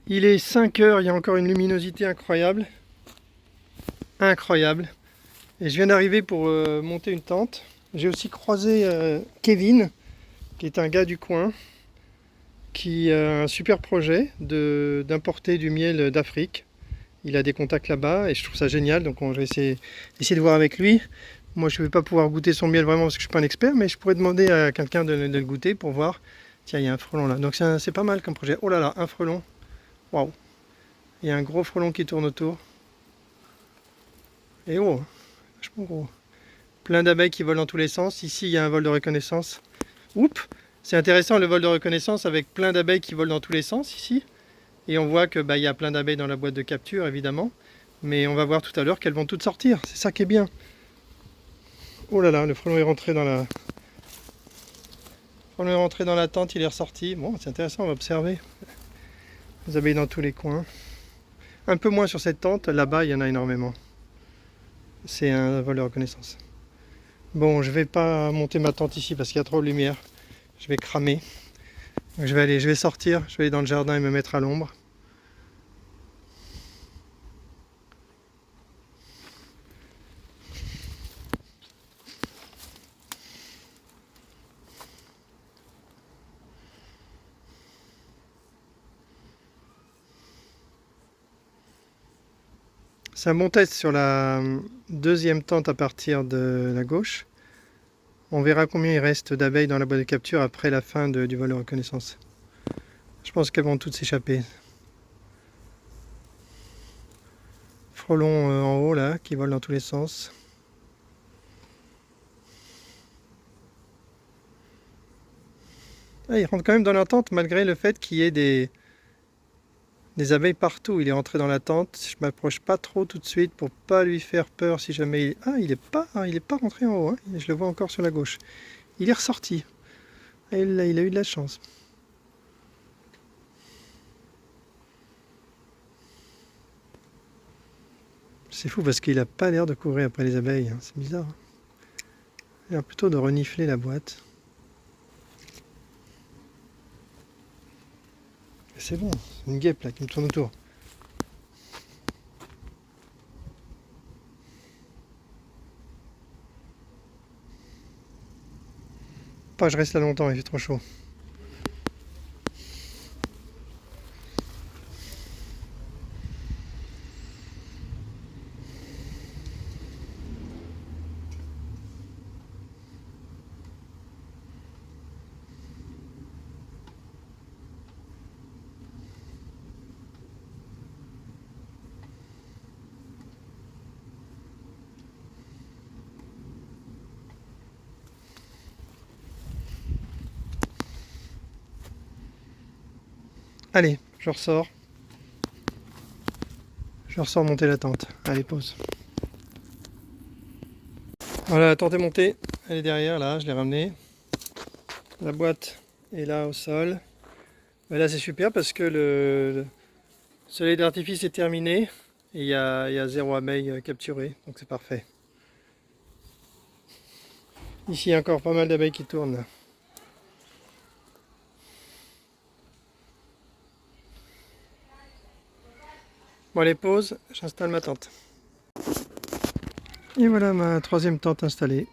Il est 5 heures, il y a encore une luminosité incroyable. Incroyable. Et je viens d'arriver pour monter une tente. J'ai aussi croisé Kevin, qui est un gars du coin, qui a un super projet d'importer du miel d'Afrique. Il a des contacts là-bas et je trouve ça génial, donc je vais essayer de voir avec lui. Moi je ne vais pas pouvoir goûter son miel vraiment parce que je ne suis pas un expert, mais je pourrais demander à quelqu'un de le goûter pour voir. Tiens, il y a un frelon là, donc c'est pas mal comme projet. Oh là là, un frelon, waouh! Il y a un gros frelon qui tourne autour. Et oh, vachement gros. Plein d'abeilles qui volent dans tous les sens. Ici il y a un vol de reconnaissance. Oups! C'est intéressant le vol de reconnaissance avec plein d'abeilles qui volent dans tous les sens ici. Et on voit que il y a plein d'abeilles dans la boîte de capture évidemment. Mais on va voir tout à l'heure qu'elles vont toutes sortir. C'est ça qui est bien. Oh là là, le frelon est rentré dans la. Le frelon est rentré dans la tente, il est ressorti. Bon, c'est intéressant, on va observer. Les abeilles dans tous les coins. Un peu moins sur cette tente, là-bas il y en a énormément. C'est un vol de reconnaissance. Bon, je vais pas monter ma tente ici parce qu'il y a trop de lumière. Je vais cramer. Donc je vais sortir, je vais aller dans le jardin et me mettre à l'ombre. C'est un bon test sur la deuxième tente à partir de la gauche. On verra combien il reste d'abeilles dans la boîte de capture après la fin du vol de reconnaissance. Je pense qu'elles vont toutes s'échapper. Frelons en haut là, qui volent dans tous les sens. Ah, ils rentrent quand même dans la tente malgré le fait qu'il y ait des abeilles partout. Il est rentré dans la tente. Je m'approche pas trop tout de suite pour pas lui faire peur si jamais il... Ah, il est pas rentré en haut. Hein. Je le vois encore sur la gauche. Il est ressorti. Ah, il a eu de la chance. C'est fou parce qu'il a pas l'air de courir après les abeilles. Hein. C'est bizarre. Hein. Il a l'air plutôt de renifler la boîte. C'est bon, c'est une guêpe là qui me tourne autour. Pas que je reste là longtemps, il fait trop chaud. Allez, je ressors. Je ressors monter la tente. Allez, pause. Voilà, la tente est montée. Elle est derrière, là, je l'ai ramenée. La boîte est là au sol. Mais là, c'est super parce que le soleil d'artifice est terminé. Et il y a zéro abeille capturée. Donc c'est parfait. Ici, il y a encore pas mal d'abeilles qui tournent. Bon, allez, pause. J'installe ma tente. Et voilà ma troisième tente installée.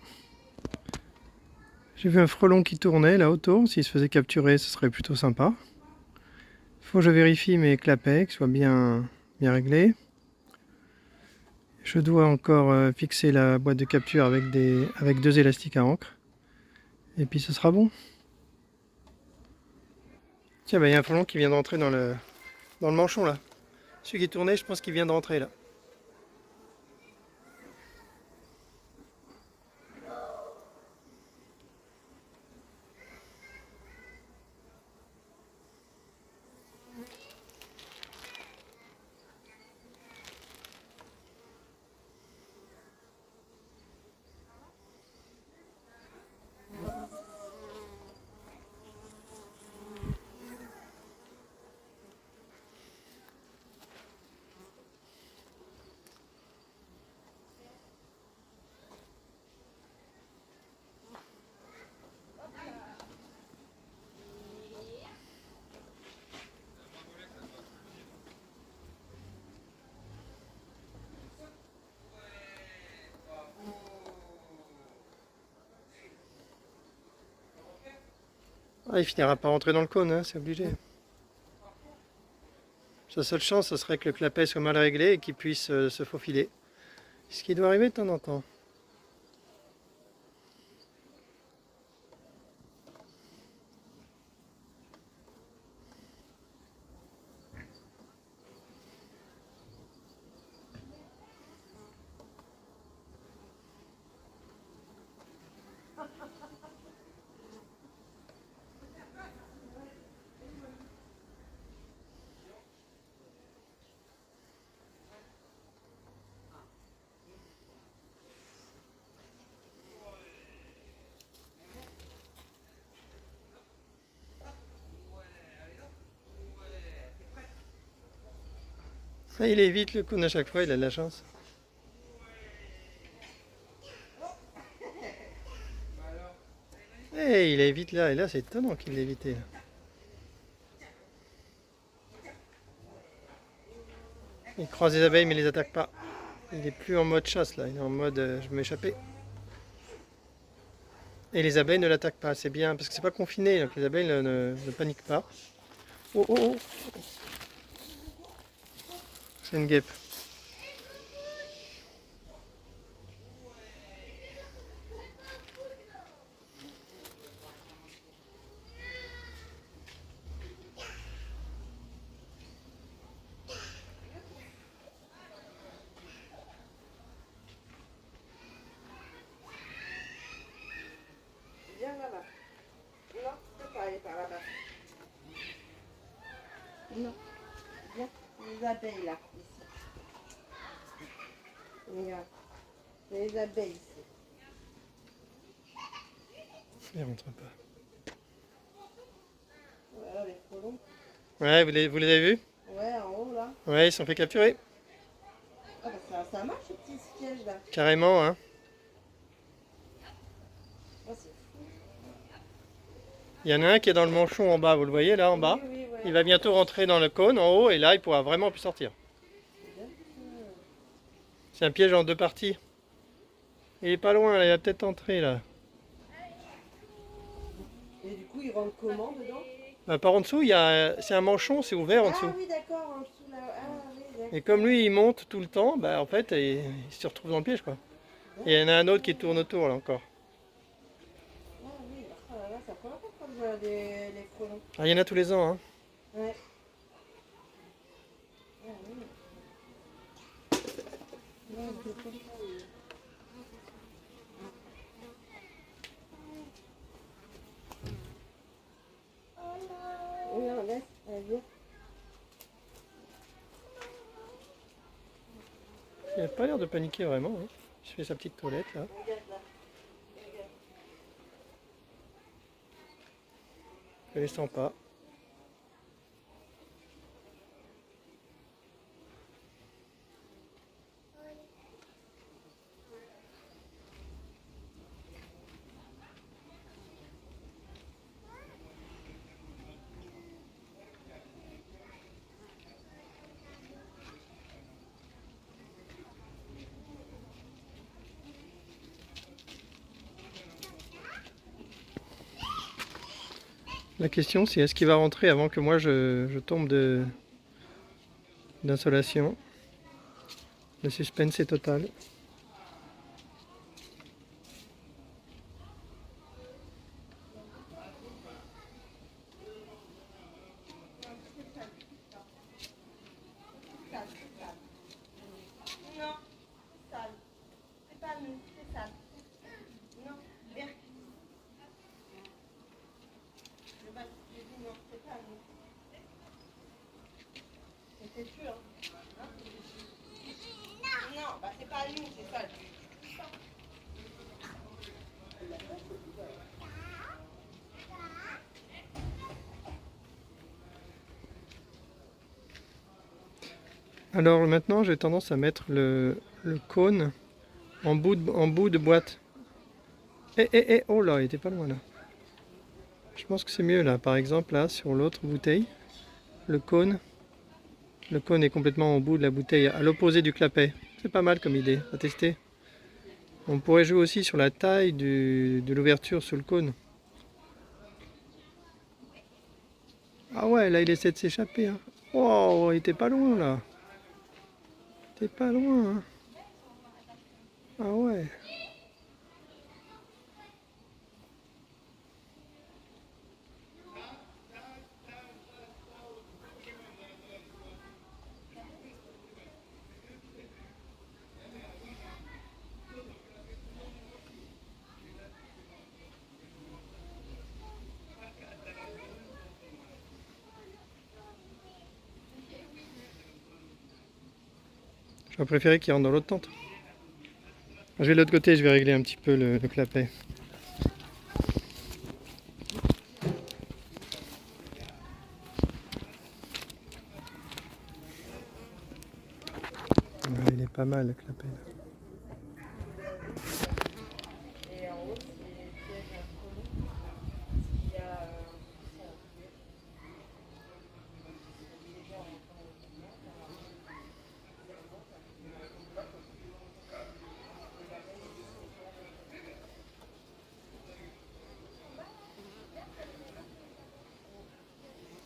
J'ai vu un frelon qui tournait là autour. S'il se faisait capturer, ce serait plutôt sympa. Il faut que je vérifie mes clapets, qu'ils soient bien réglés. Je dois encore fixer la boîte de capture avec 2 élastiques à encre. Et puis ce sera bon. Tiens, il y a un frelon qui vient d'entrer dans le manchon là. Celui qui tournait, je pense qu'il vient de rentrer là. Ah, il finira par rentrer dans le cône, hein, c'est obligé. Sa seule chance, ce serait que le clapet soit mal réglé et qu'il puisse se faufiler. Ce qui doit arriver de temps en temps. Ah, il évite le cône à chaque fois, il a de la chance. Eh, il évite là, et là c'est étonnant qu'il l'ait évité. Là. Il croise les abeilles mais il les attaque pas. Il est plus en mode chasse là, il est en mode je vais m'échapper. Et les abeilles ne l'attaquent pas, c'est bien, parce que c'est pas confiné, donc les abeilles ne paniquent pas. Oh oh oh, c'est une guêpe. Viens là-bas. Non, tu peux pas aller par là-bas. Non, viens. Les abeilles là, ici. Regarde. Les abeilles ici. Il rentre pas. Voilà les frelons. Ouais, vous les avez vus? Ouais, en haut là. Ouais, ils se sont fait capturer. Ah bah ça marche ce petit piège là. Carrément, hein. Oh, c'est fou. Il y en a un qui est dans le manchon en bas, vous le voyez là en bas. Oui, oui, ouais. Il va bientôt rentrer dans le cône en haut et là il pourra vraiment plus sortir. C'est un piège en deux parties. Il est pas loin là, il va peut-être entrer là. Et du coup, il rentre comment dedans? Bah, par en dessous, c'est un manchon, c'est ouvert en Ah dessous. oui, d'accord, en dessous là. Ah oui, d'accord. Et comme lui il monte tout le temps, bah en fait il se retrouve dans le piège quoi. Et il y en a un autre qui tourne autour là encore. Ah oui, oh là là, ça prend longtemps quand je vois les frelons. Ah, il y en a tous les ans, hein. Ouais. Ah oui. Ouais, c'est trop bien. Oui, on laisse, allez, viens. Il a pas l'air de paniquer vraiment, hein. Il fait sa petite toilette là. Regarde là. Regarde. Je les sens pas. La question c'est est-ce qu'il va rentrer avant que moi je tombe d'insolation. Le suspense est total. Non, c'est sale. C'est pas nous, c'est sale. Non, viens. Je dis non, c'est pas nous. Et c'est sûr. Hein? Non, bah c'est pas nous, c'est ça. Alors maintenant j'ai tendance à mettre le cône en bout de boîte. Oh là, il était pas loin là. Je pense que c'est mieux là. Par exemple là, sur l'autre bouteille, le cône est complètement en bout de la bouteille, à l'opposé du clapet. C'est pas mal comme idée, à tester. On pourrait jouer aussi sur la taille de l'ouverture sous le cône. ouais, là il essaie de s'échapper. Hein. Oh, il était pas loin là. T'es pas loin. Hein. Ah ouais. J'aurais préféré qu'il rentre dans l'autre tente. Je vais de l'autre côté, je vais régler un petit peu le clapet. Ouais, il est pas mal le clapet. Là. Et en haut, c'est piège à colon. Il y a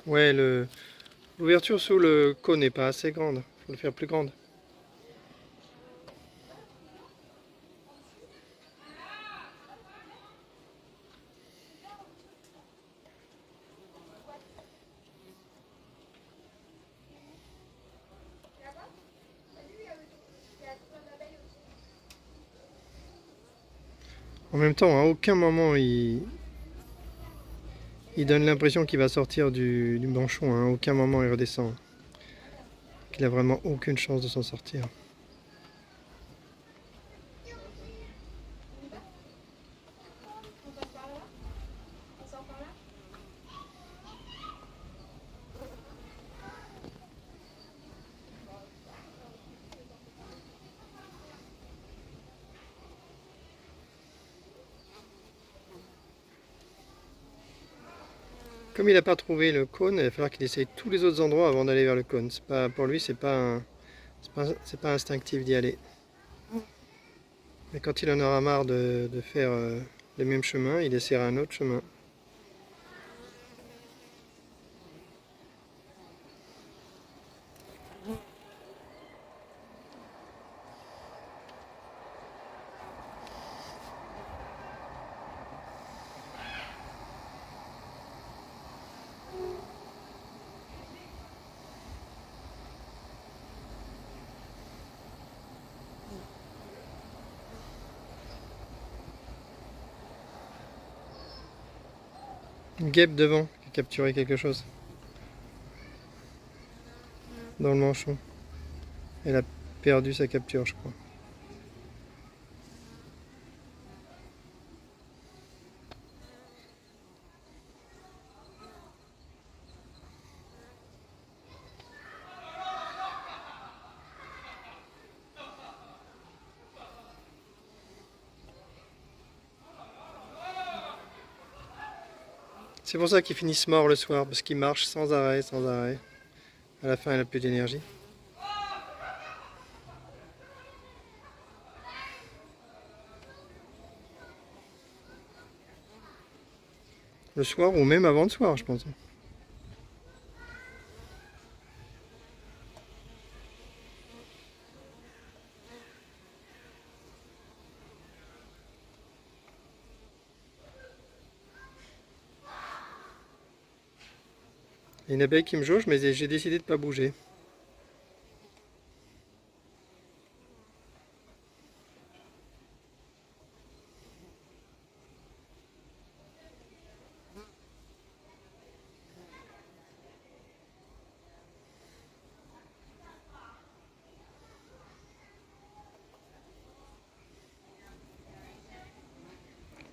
Ouais, l'ouverture sous le cône n'est pas assez grande. Faut le faire plus grande. En même temps, à aucun moment il donne l'impression qu'il va sortir du manchon. Hein. À aucun moment il redescend. Qu'il a vraiment aucune chance de s'en sortir. on passe par là. On sort par là. Comme il n'a pas trouvé le cône, il va falloir qu'il essaye tous les autres endroits avant d'aller vers le cône. Pour lui, c'est pas instinctif d'y aller. Mais quand il en aura marre de faire le même chemin, il essaiera un autre chemin. Une guêpe devant qui a capturé quelque chose dans le manchon. Elle a perdu sa capture, je crois. C'est pour ça qu'ils finissent morts le soir, parce qu'ils marchent sans arrêt, sans arrêt. À la fin, elle n'a plus d'énergie. Le soir ou même avant le soir, je pense. Il y a une abeille qui me jauge, mais j'ai décidé de ne pas bouger.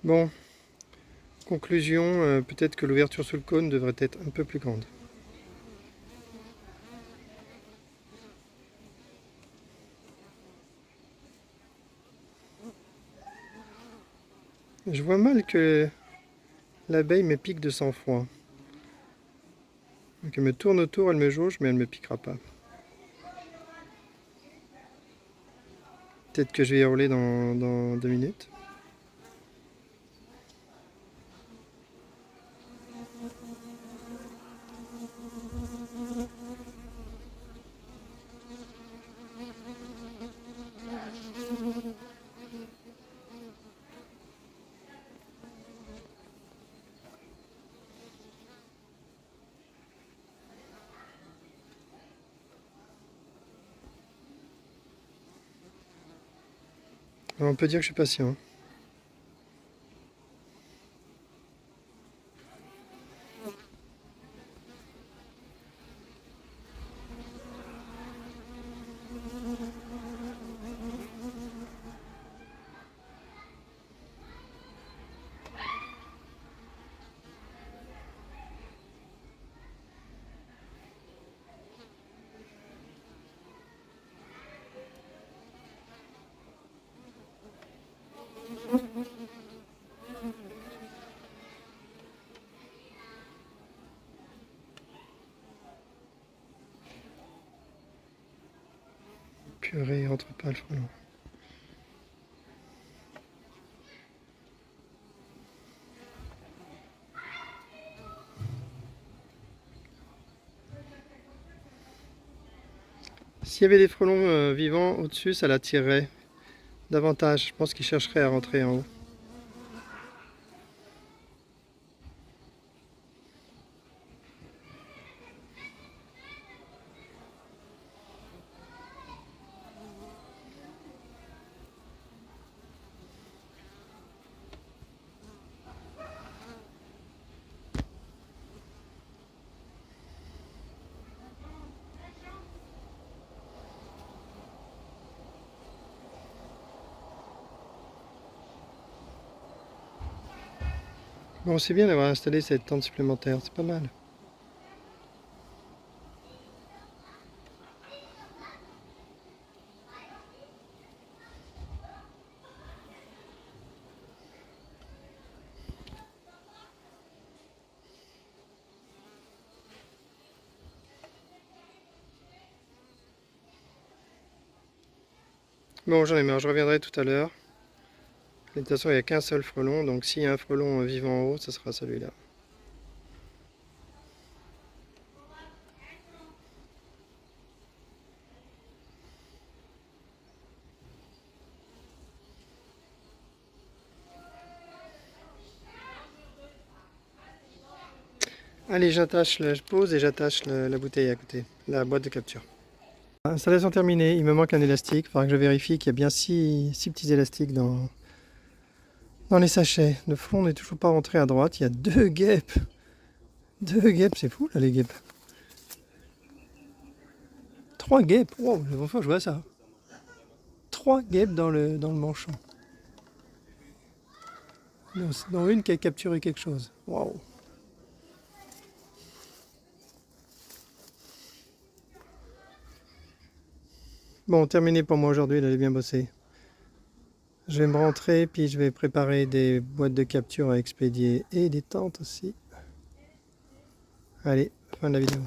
Bon, conclusion, peut-être que l'ouverture sous le cône devrait être un peu plus grande. Je vois mal que l'abeille me pique de sang-froid. Donc elle me tourne autour, elle me jauge, mais elle ne me piquera pas. Peut-être que je vais hurler dans 2 minutes. Alors, on peut dire que je suis patient. Purée, il rentre pas le frelon. S'il y avait des frelons vivants au-dessus, ça l'attirerait davantage. Je pense qu'il chercherait à rentrer en haut. Bon, c'est bien d'avoir installé cette tente supplémentaire, c'est pas mal. Bon, j'en ai marre, je reviendrai tout à l'heure. De toute façon, il n'y a qu'un seul frelon, donc s'il y a un frelon vivant en haut, ce sera celui-là. Allez, je pose et j'attache la bouteille à côté, la boîte de capture. Installation terminée, il me manque un élastique, il faudra que je vérifie qu'il y a bien 6 petits élastiques dans les sachets. Le frelon n'est toujours pas rentré à droite, il y a 2 guêpes. 2 guêpes, c'est fou là les guêpes. 3 guêpes, wow, la première fois que je vois ça. 3 guêpes dans le manchon. Dans une qui a capturé quelque chose. Waouh. Bon, terminé pour moi aujourd'hui, il allait bien bosser. Je vais me rentrer, puis je vais préparer des boîtes de capture à expédier et des tentes aussi. Allez, fin de la vidéo.